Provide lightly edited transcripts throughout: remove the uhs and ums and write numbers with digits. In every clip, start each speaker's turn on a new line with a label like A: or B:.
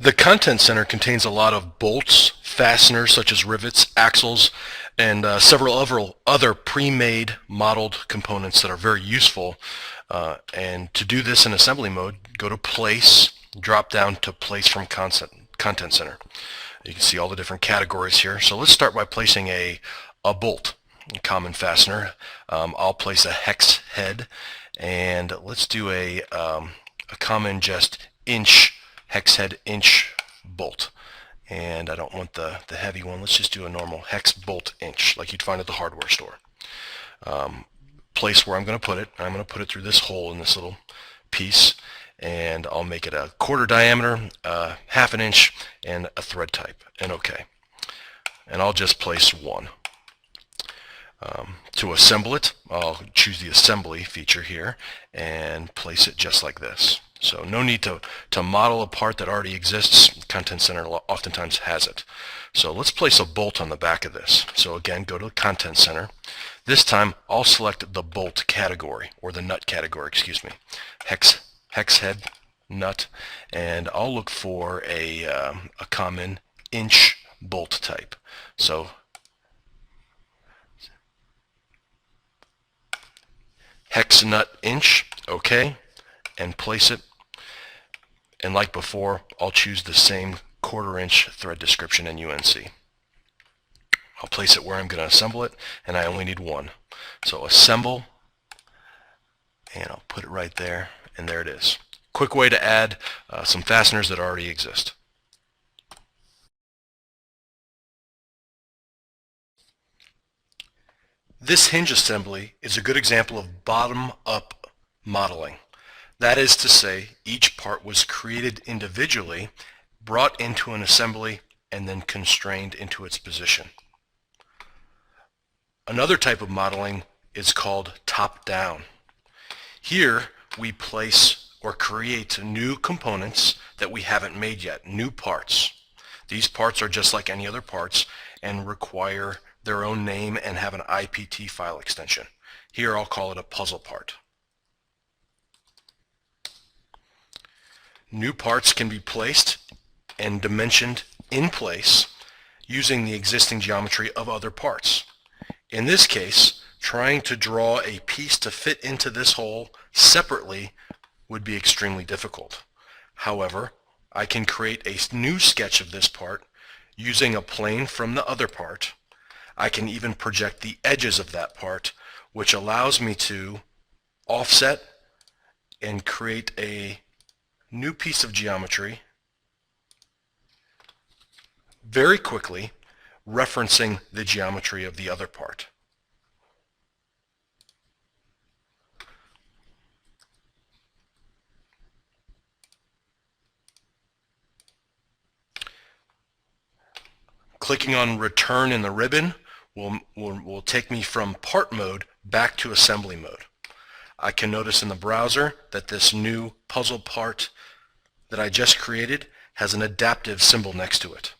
A: The Content Center contains a lot of bolts, fasteners such as rivets, axles, and several other pre-made modeled components that are very useful. And to do this in assembly mode, go to Place, drop down to Place from Content Center. You can see all the different categories here. So let's start by placing a bolt, a common fastener. I'll place a hex head, and let's do a common just inch hex head inch bolt. And I don't want the heavy one. Let's just do a normal hex bolt inch like you'd find at the hardware store. Place where I'm going to put it. I'm going to put it through this hole in this little piece, and I'll make it a 1/4 diameter, half an inch, and a thread type, and OK. And I'll just place one. To assemble it, I'll choose the assembly feature here and place it just like this. So no need to model a part that already exists. Content Center oftentimes has it. So let's place a bolt on the back of this. So again, go to Content Center. This time I'll select the bolt category, or the nut category, excuse me. Hex head nut, and I'll look for a common inch bolt type. So hex nut inch, OK, and place it. And like before, I'll choose the same 1/4 inch thread description in UNC. I'll place it where I'm going to assemble it, and I only need one. So assemble, and I'll put it right there, and there it is. Quick way to add some fasteners that already exist. This hinge assembly is a good example of bottom-up modeling. That is to say, each part was created individually, brought into an assembly, and then constrained into its position. Another type of modeling is called top-down. Here, we place or create new components that we haven't made yet, new parts. These parts are just like any other parts and require their own name and have an IPT file extension. Here, I'll call it a puzzle part. New parts can be placed and dimensioned in place using the existing geometry of other parts. In this case, trying to draw a piece to fit into this hole separately would be extremely difficult. However, I can create a new sketch of this part using a plane from the other part. I can even project the edges of that part, which allows me to offset and create a new piece of geometry very quickly, referencing the geometry of the other part. Clicking on Return in the ribbon will take me from part mode back to assembly mode. I can notice in the browser that this new puzzle part that I just created has an adaptive symbol next to it.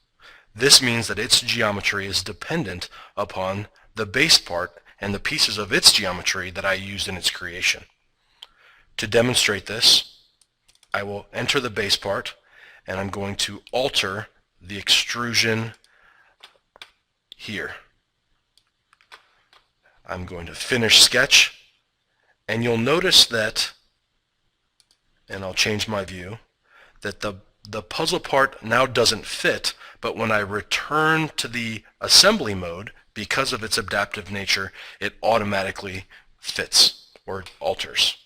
A: This means that its geometry is dependent upon the base part and the pieces of its geometry that I used in its creation. To demonstrate this, I will enter the base part, and I'm going to alter the extrusion here. I'm going to finish sketch, and you'll notice that, and I'll change my view, that the puzzle part now doesn't fit, but when I return to the assembly mode, because of its adaptive nature, it automatically fits or alters.